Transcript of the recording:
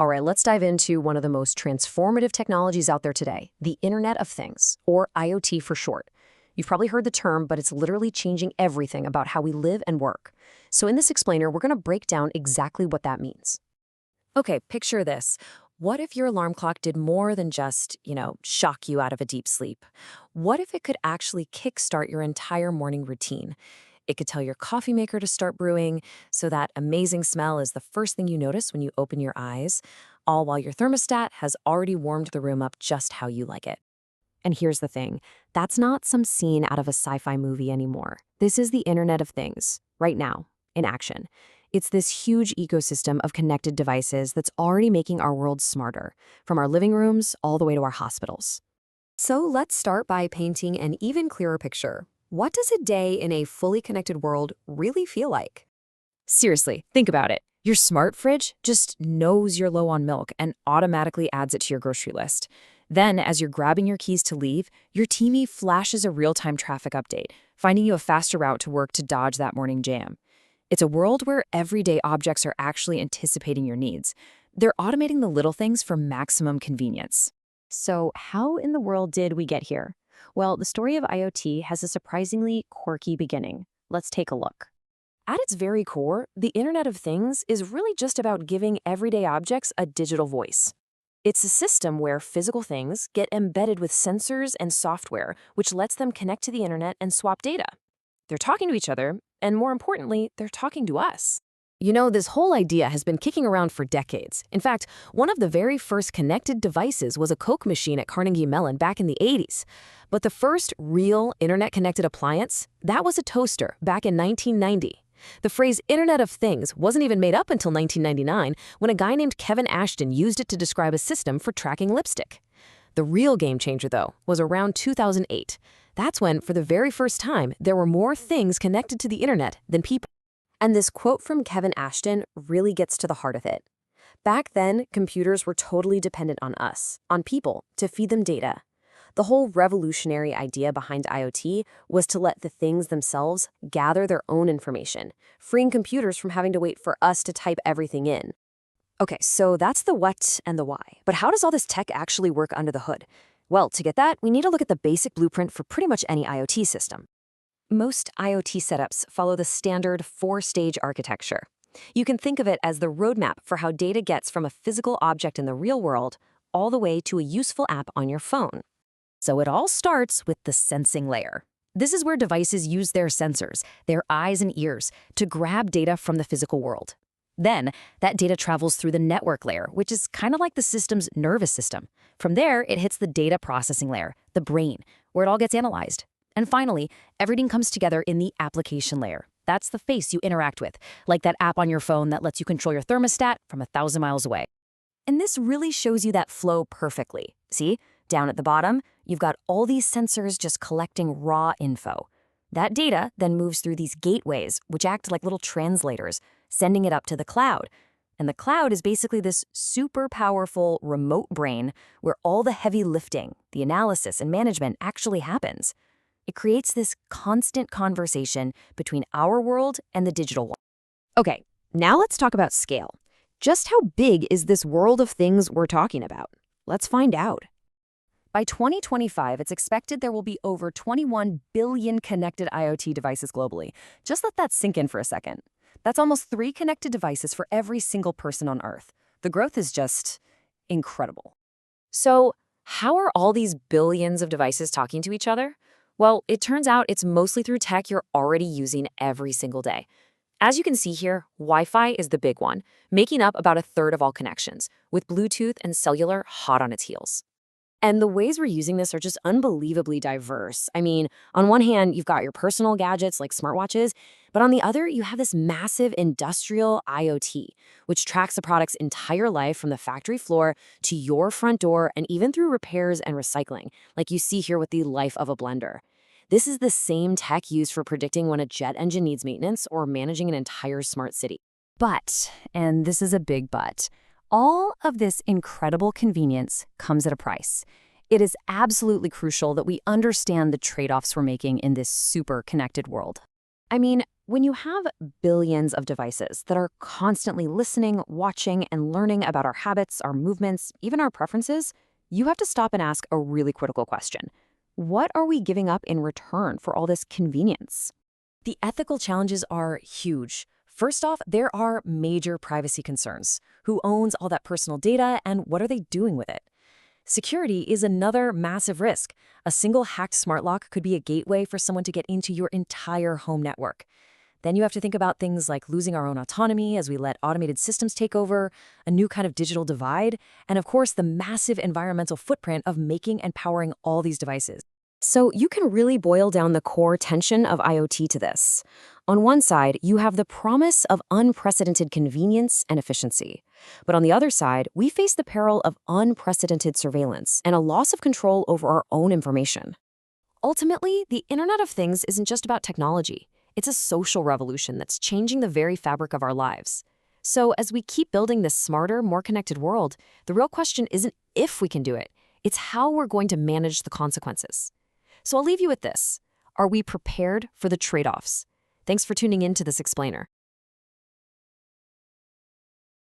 All right, let's dive into one of the most transformative technologies out there today, the Internet of Things, or IoT for short. You've probably heard the term, but it's literally changing everything about how we live and work. So in this explainer, we're going to break down exactly what that means. Okay, picture this. What if your alarm clock did more than just, shock you out of a deep sleep? What if it could actually kickstart your entire morning routine? It could tell your coffee maker to start brewing, so that amazing smell is the first thing you notice when you open your eyes, all while your thermostat has already warmed the room up just how you like it. And here's the thing, that's not some scene out of a sci-fi movie anymore. This is the Internet of Things, right now, in action. It's this huge ecosystem of connected devices that's already making our world smarter, from our living rooms all the way to our hospitals. So let's start by painting an even clearer picture. What does a day in a fully connected world really feel like? Seriously, think about it. Your smart fridge just knows you're low on milk and automatically adds it to your grocery list. Then, as you're grabbing your keys to leave, your TV flashes a real-time traffic update, finding you a faster route to work to dodge that morning jam. It's a world where everyday objects are actually anticipating your needs. They're automating the little things for maximum convenience. So how in the world did we get here? Well, the story of IoT has a surprisingly quirky beginning. Let's take a look. At its very core, the Internet of Things is really just about giving everyday objects a digital voice. It's a system where physical things get embedded with sensors and software, which lets them connect to the Internet and swap data. They're talking to each other, and more importantly, they're talking to us. This whole idea has been kicking around for decades. In fact, one of the very first connected devices was a Coke machine at Carnegie Mellon back in the 80s. But the first real internet-connected appliance, that was a toaster back in 1990. The phrase Internet of Things wasn't even made up until 1999, when a guy named Kevin Ashton used it to describe a system for tracking lipstick. The real game changer, though, was around 2008. That's when, for the very first time, there were more things connected to the Internet than people. And this quote from Kevin Ashton really gets to the heart of it. Back then, computers were totally dependent on us, on people, to feed them data. The whole revolutionary idea behind IoT was to let the things themselves gather their own information, freeing computers from having to wait for us to type everything in. Okay, so that's the what and the why. But how does all this tech actually work under the hood? Well, to get that, we need to look at the basic blueprint for pretty much any IoT system. Most IoT setups follow the standard 4-stage architecture. You can think of it as the roadmap for how data gets from a physical object in the real world all the way to a useful app on your phone. So it all starts with the sensing layer. This is where devices use their sensors, their eyes and ears, to grab data from the physical world. Then, that data travels through the network layer, which is kind of like the system's nervous system. From there, it hits the data processing layer, the brain, where it all gets analyzed. And finally, everything comes together in the application layer. That's the face you interact with, like that app on your phone that lets you control your thermostat from 1,000 miles away. And this really shows you that flow perfectly. See, down at the bottom, you've got all these sensors just collecting raw info. That data then moves through these gateways, which act like little translators, sending it up to the cloud. And the cloud is basically this super powerful remote brain where all the heavy lifting, the analysis, and management actually happens. It creates this constant conversation between our world and the digital one. Okay, now let's talk about scale. Just how big is this world of things we're talking about? Let's find out. By 2025, it's expected there will be over 21 billion connected IoT devices globally. Just let that sink in for a second. That's almost 3 connected devices for every single person on Earth. The growth is just incredible. So, how are all these billions of devices talking to each other? Well, it turns out it's mostly through tech you're already using every single day. As you can see here, Wi-Fi is the big one, making up about 1/3 of all connections, with Bluetooth and cellular hot on its heels. And the ways we're using this are just unbelievably diverse. I mean, on one hand, you've got your personal gadgets like smartwatches, but on the other, you have this massive industrial IoT, which tracks the product's entire life from the factory floor to your front door and even through repairs and recycling, like you see here with the life of a blender. This is the same tech used for predicting when a jet engine needs maintenance or managing an entire smart city. But, and this is a big but, all of this incredible convenience comes at a price. It is absolutely crucial that we understand the trade-offs we're making in this super connected world. I mean, When you have billions of devices that are constantly listening, watching, and learning about our habits, our movements, even our preferences, you have to stop and ask a really critical question. What are we giving up in return for all this convenience? The ethical challenges are huge. First off, there are major privacy concerns. Who owns all that personal data, and what are they doing with it? Security is another massive risk. A single hacked smart lock could be a gateway for someone to get into your entire home network. Then you have to think about things like losing our own autonomy as we let automated systems take over, a new kind of digital divide, and of course, the massive environmental footprint of making and powering all these devices. So you can really boil down the core tension of IoT to this. On one side, you have the promise of unprecedented convenience and efficiency. But on the other side, we face the peril of unprecedented surveillance and a loss of control over our own information. Ultimately, the Internet of Things isn't just about technology. It's a social revolution that's changing the very fabric of our lives. So as we keep building this smarter, more connected world, the real question isn't if we can do it, it's how we're going to manage the consequences. So I'll leave you with this. Are we prepared for the trade-offs? Thanks for tuning in to this explainer.